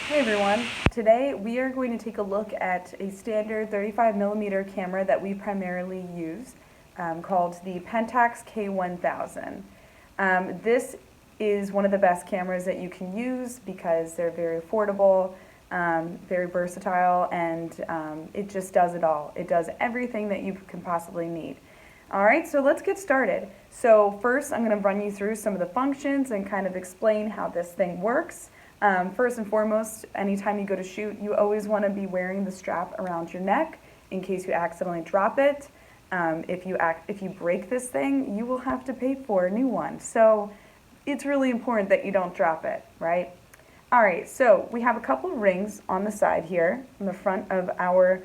Hey everyone, today we are going to take a look at a standard 35mm camera that we primarily use called the Pentax K1000. This is one of the best cameras that you can use because they're very affordable, very versatile, and it just does it all. It does everything that you can possibly need. Alright, so let's get started. So first I'm going to run you through some of the functions and kind of explain how this thing works. First and foremost, anytime you go to shoot, you always want to be wearing the strap around your neck in case you accidentally drop it. If you break this thing, you will have to pay for a new one. So it's really important that you don't drop it, right? All right, so we have a couple of rings on the side here, on the front of our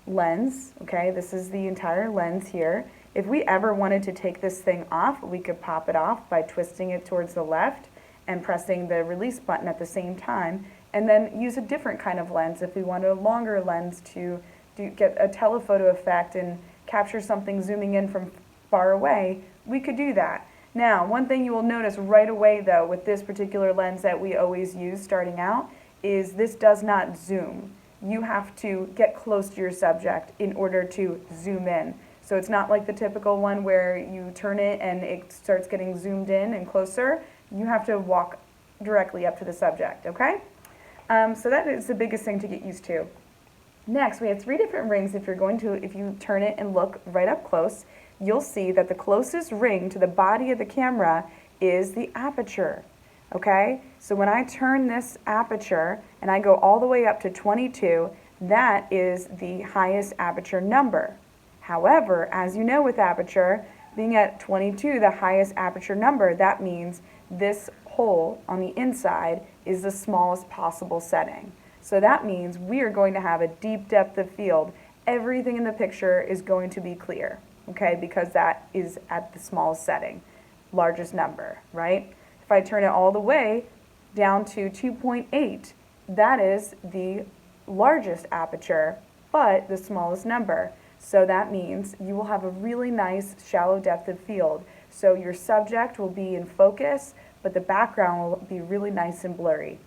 lens. Okay, this is the entire lens here. If we ever wanted to take this thing off, we could pop it off by twisting it towards the left and pressing the release button at the same time, and then use a different kind of lens if we wanted a longer lens to get a telephoto effect and capture something zooming in from far away. We could do that. Now, one thing you will notice right away though with this particular lens that we always use starting out is this does not zoom. You have to get close to your subject in order to zoom in. So it's not like the typical one where you turn it and it starts getting zoomed in and closer. You have to walk directly up to the subject, okay? So that is the biggest thing to get used to. Next, we have three different rings. If you turn it and look right up close, you'll see that the closest ring to the body of the camera is the aperture, okay? So when I turn this aperture and I go all the way up to 22, that is the highest aperture number. However, as you know with aperture, being at 22, the highest aperture number, that means this hole on the inside is the smallest possible setting. So that means we are going to have a deep depth of field. Everything in the picture is going to be clear, okay, because that is at the smallest setting, largest number, right? If I turn it all the way down to 2.8, that is the largest aperture, but the smallest number. So that means you will have a really nice shallow depth of field. So your subject will be in focus, but the background will be really nice and blurry.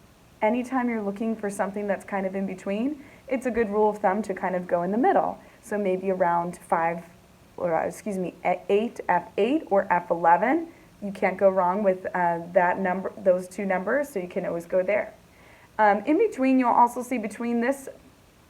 Anytime you're looking for something that's kind of in between, it's a good rule of thumb to kind of go in the middle. So maybe around 8 f8 or f11. You can't go wrong with those two numbers, so you can always go there. In between, you'll also see between this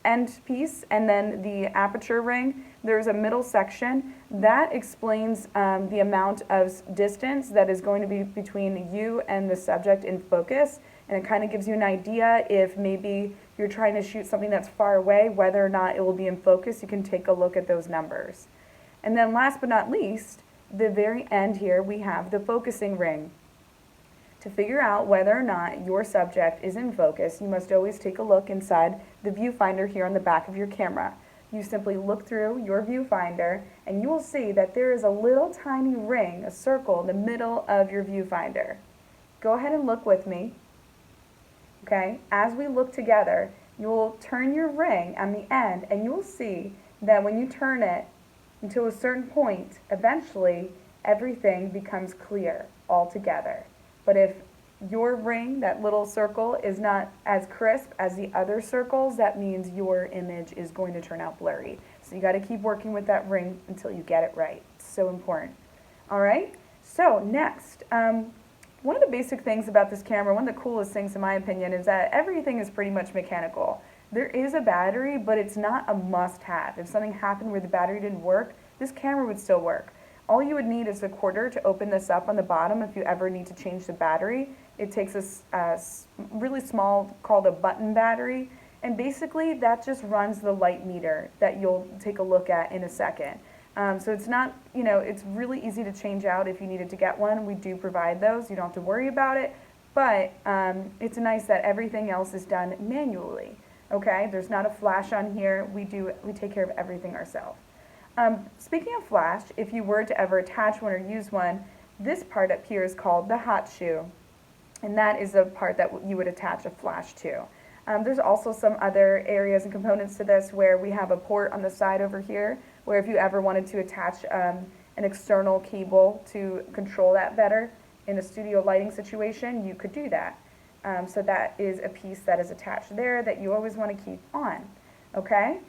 end piece and then the aperture ring, there's a middle section that explains the amount of distance that is going to be between you and the subject in focus, and it kind of gives you an idea if maybe you're trying to shoot something that's far away, whether or not it will be in focus. You can take a look at those numbers. And then last but not least, the very end here, we have the focusing ring. To figure out whether or not your subject is in focus, you must always take a look inside the viewfinder here on the back of your camera. You simply look through your viewfinder and you will see that there is a little tiny ring, a circle in the middle of your viewfinder. Go ahead and look with me. Okay, as we look together, you will turn your ring on the end and you will see that when you turn it until a certain point, eventually everything becomes clear altogether. But if your ring, that little circle, is not as crisp as the other circles, that means your image is going to turn out blurry. So you got to keep working with that ring until you get it right. It's so important. All right, so next, one of the basic things about this camera, one of the coolest things in my opinion, is that everything is pretty much mechanical. There is a battery, but it's not a must-have. If something happened where the battery didn't work, this camera would still work. All you would need is a quarter to open this up on the bottom if you ever need to change the battery. It takes a really small, called a button battery, and basically that just runs the light meter that you'll take a look at in a second. So it's not, it's really easy to change out if you needed to get one. We do provide those. You don't have to worry about it, but it's nice that everything else is done manually. Okay, there's not a flash on here. We take care of everything ourselves. Speaking of flash, if you were to ever attach one or use one, this part up here is called the hot shoe, and that is the part that you would attach a flash to. There's also some other areas and components to this where we have a port on the side over here, where if you ever wanted to attach an external cable to control that better in a studio lighting situation, you could do that. So that is a piece that is attached there that you always want to keep on, okay?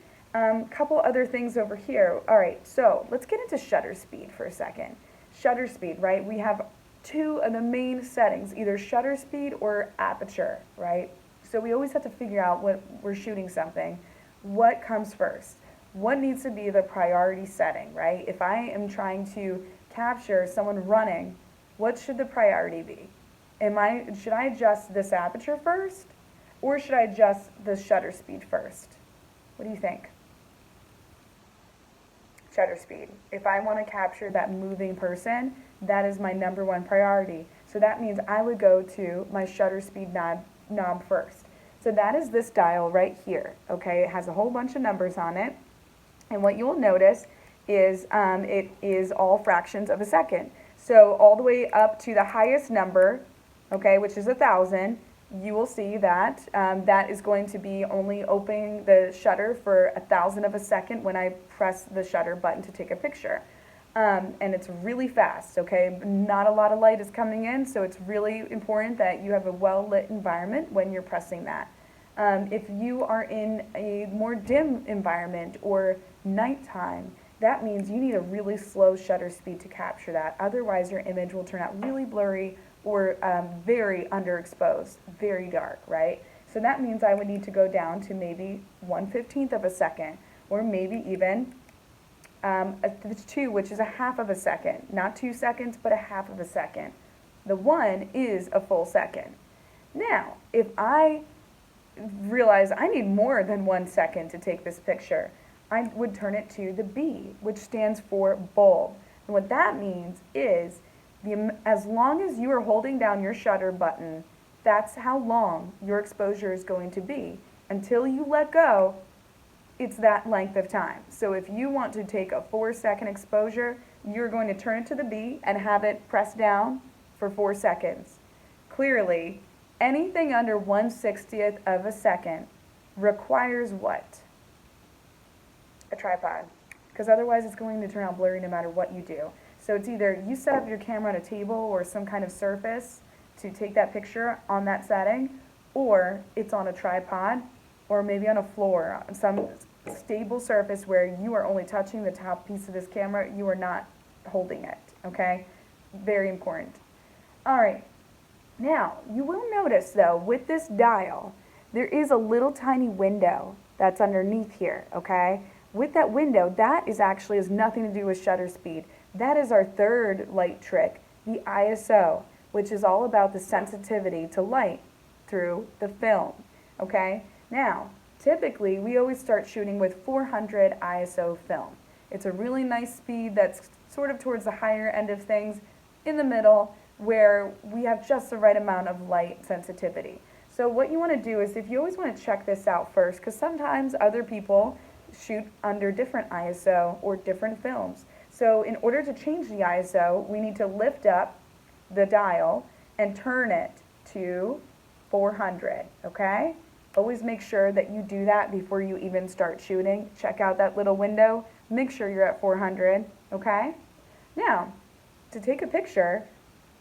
Couple other things over here. All right, so let's get into shutter speed for a second. Shutter speed, right? We have two of the main settings, either shutter speed or aperture, right? So we always have to figure out when we're shooting something, what comes first? What needs to be the priority setting, right? If I am trying to capture someone running, what should the priority be? Should I adjust this aperture first, or should I adjust the shutter speed first? What do you think? Shutter speed. If I want to capture that moving person, that is my number one priority. So that means I would go to my shutter speed knob first. So that is this dial right here, okay? It has a whole bunch of numbers on it. And what you'll notice is it is all fractions of a second. So all the way up to the highest number, okay, which is 1,000, you will see that that is going to be only opening the shutter for 1,000 of a second when I press the shutter button to take a picture. And it's really fast, okay? Not a lot of light is coming in, so it's really important that you have a well-lit environment when you're pressing that. If you are in a more dim environment or nighttime, that means you need a really slow shutter speed to capture that. Otherwise, your image will turn out really blurry or very underexposed, very dark, right? So that means I would need to go down to maybe 1/15 of a second, or maybe even 2, which is a half of a second. Not 2 seconds, but a half of a second. The 1 is a full second. Now, if I realize I need more than 1 second to take this picture, I would turn it to the B, which stands for bulb. And what that means is, as long as you are holding down your shutter button, that's how long your exposure is going to be. Until you let go, it's that length of time. So if you want to take a 4-second exposure, you're going to turn it to the B and have it press down for 4 seconds. Clearly, anything under 1/60th of a second requires what? A tripod. Because otherwise it's going to turn out blurry no matter what you do. So it's either you set up your camera on a table or some kind of surface to take that picture on that setting, or it's on a tripod, or maybe on a floor, on some stable surface where you are only touching the top piece of this camera, you are not holding it, okay? Very important. All right, now you will notice though, with this dial, there is a little tiny window that's underneath here, okay? With that window, that is actually has nothing to do with shutter speed. That is our third light trick, the ISO, which is all about the sensitivity to light through the film, okay? Now, typically, we always start shooting with 400 ISO film. It's a really nice speed that's sort of towards the higher end of things, in the middle, where we have just the right amount of light sensitivity. So what you want to do is, if you always want to check this out first, because sometimes other people shoot under different ISO or different films. So in order to change the ISO, we need to lift up the dial and turn it to 400, okay? Always make sure that you do that before you even start shooting. Check out that little window, make sure you're at 400, okay? Now, to take a picture,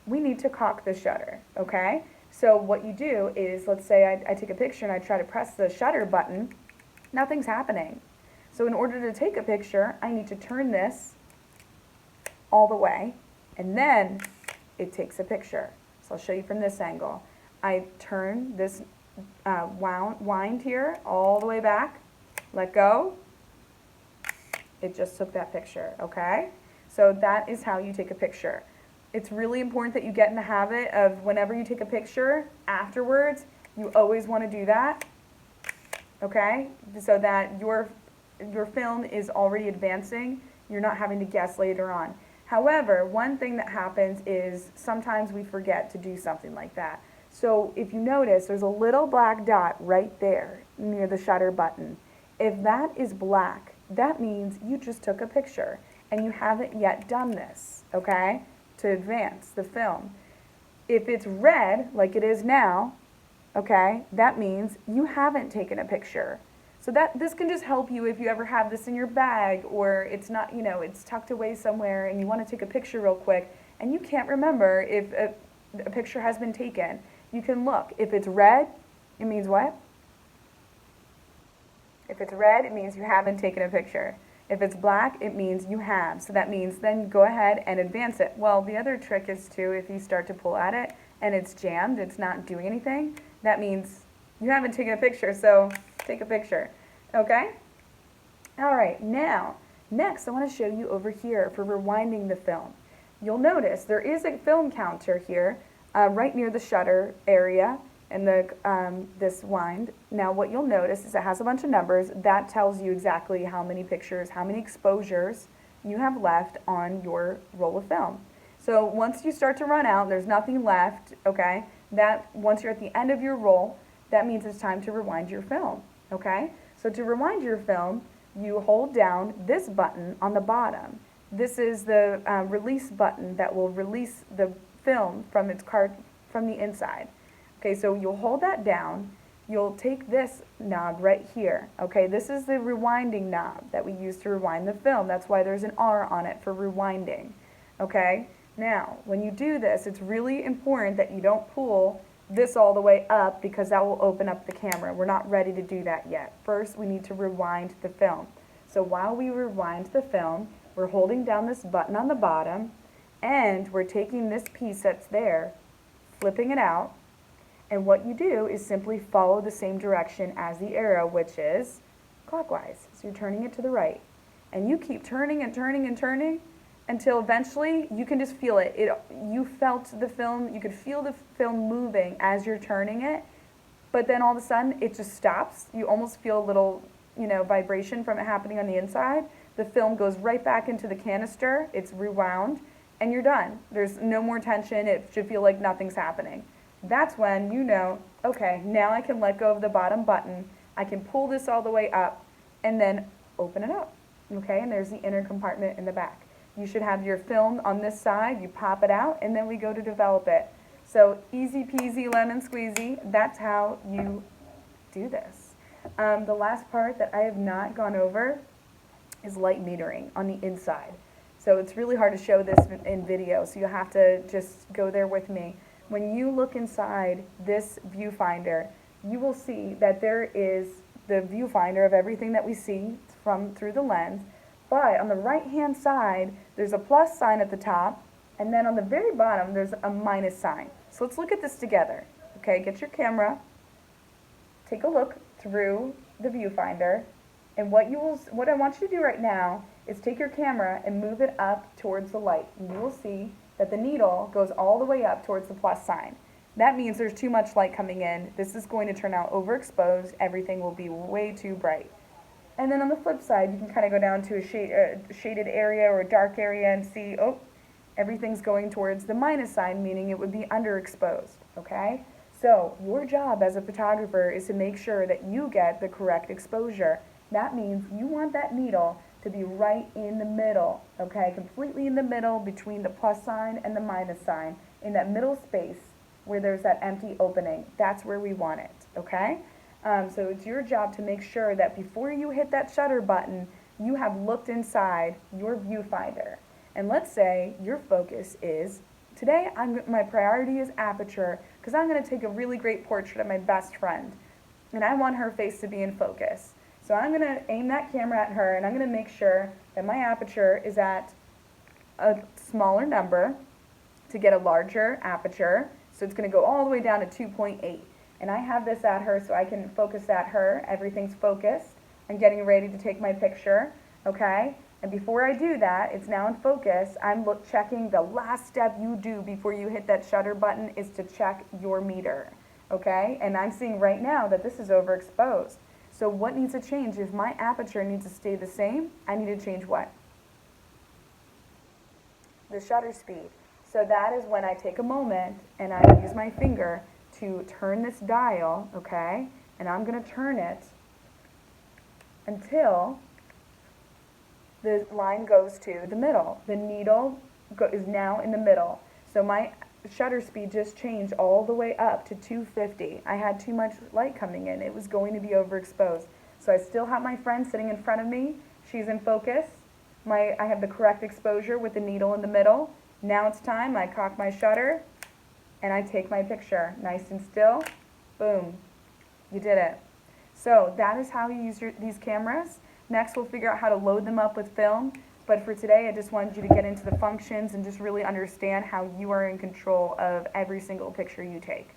we need to cock the shutter, okay? So what you do is, let's say I take a picture and I try to press the shutter button, nothing's happening. So in order to take a picture, I need to turn this all the way, and then it takes a picture. So I'll show you from this angle. I turn this wind here all the way back, let go, it just took that picture, okay? So that is how you take a picture. It's really important that you get in the habit of whenever you take a picture afterwards, you always want to do that, okay? So that your film is already advancing, you're not having to guess later on. However, one thing that happens is sometimes we forget to do something like that. So if you notice, there's a little black dot right there near the shutter button. If that is black, that means you just took a picture and you haven't yet done this, okay, to advance the film. If it's red, like it is now, okay, that means you haven't taken a picture. So this can just help you if you ever have this in your bag, or it's not, you know, it's tucked away somewhere and you want to take a picture real quick and you can't remember if a picture has been taken. you can look. If it's red, it means what? If it's red, it means you haven't taken a picture. If it's black, it means you have. So that means then go ahead and advance it. Well, the other trick is too, if you start to pull at it and it's jammed, it's not doing anything, that means you haven't taken a picture, so take a picture, okay? All right, now, next I want to show you over here for rewinding the film. You'll notice there is a film counter here right near the shutter area and this wind. Now what you'll notice is it has a bunch of numbers. That tells you exactly how many pictures, how many exposures you have left on your roll of film. So once you start to run out, there's nothing left, okay? That once you're at the end of your roll, that means it's time to rewind your film, okay? So to rewind your film, you hold down this button on the bottom. This is the release button that will release the film from from the inside. Okay, so you'll hold that down. You'll take this knob right here. Okay, this is the rewinding knob that we use to rewind the film. That's why there's an R on it for rewinding. Okay, now when you do this, it's really important that you don't pull this all the way up because that will open up the camera. We're not ready to do that yet. First, we need to rewind the film. So while we rewind the film, we're holding down this button on the bottom and we're taking this piece that's there, flipping it out, and what you do is simply follow the same direction as the arrow, which is clockwise. So you're turning it to the right. And you keep turning and turning and turning until eventually you can just feel it. You felt the film, you could feel the film moving as you're turning it, but then all of a sudden it just stops. You almost feel a little, vibration from it happening on the inside. The film goes right back into the canister, it's rewound, and you're done. There's no more tension, it should feel like nothing's happening. That's when you know, okay, now I can let go of the bottom button, I can pull this all the way up, and then open it up, okay? And there's the inner compartment in the back. You should have your film on this side, you pop it out, and then we go to develop it. So easy peasy lemon squeezy, that's how you do this. The last part that I have not gone over is light metering on the inside. So it's really hard to show this in video, so you have to just go there with me. When you look inside this viewfinder, you will see that there is the viewfinder of everything that we see through the lens, but on the right-hand side, there's a plus sign at the top, and then on the very bottom, there's a minus sign. So let's look at this together. Okay, get your camera, take a look through the viewfinder, and what I want you to do right now is take your camera and move it up towards the light, and you will see that the needle goes all the way up towards the plus sign. That means there's too much light coming in. This is going to turn out overexposed. Everything will be way too bright. And then on the flip side, you can kind of go down to a shaded area or a dark area and see, oh, everything's going towards the minus sign, meaning it would be underexposed, okay? So your job as a photographer is to make sure that you get the correct exposure. That means you want that needle to be right in the middle, okay? Completely in the middle between the plus sign and the minus sign, in that middle space where there's that empty opening. That's where we want it, okay? So it's your job to make sure that before you hit that shutter button, you have looked inside your viewfinder. And let's say your focus is, today my priority is aperture because I'm going to take a really great portrait of my best friend. And I want her face to be in focus. So I'm going to aim that camera at her and I'm going to make sure that my aperture is at a smaller number to get a larger aperture. So it's going to go all the way down to 2.8. And I have this at her so I can focus at her. Everything's focused. I'm getting ready to take my picture, okay? And before I do that, it's now in focus. I'm checking the last step you do before you hit that shutter button is to check your meter, okay? And I'm seeing right now that this is overexposed. So what needs to change? If my aperture needs to stay the same, I need to change what? The shutter speed. So that is when I take a moment and I use my finger to turn this dial, okay? And I'm going to turn it until the line goes to the middle. The needle is now in the middle. So my shutter speed just changed all the way up to 250. I had too much light coming in. It was going to be overexposed. So I still have my friend sitting in front of me. She's in focus. I have the correct exposure with the needle in the middle. Now it's time. I cock my shutter and I take my picture, nice and still, boom, you did it. So that is how you use these cameras. Next, we'll figure out how to load them up with film. But for today, I just wanted you to get into the functions and just really understand how you are in control of every single picture you take.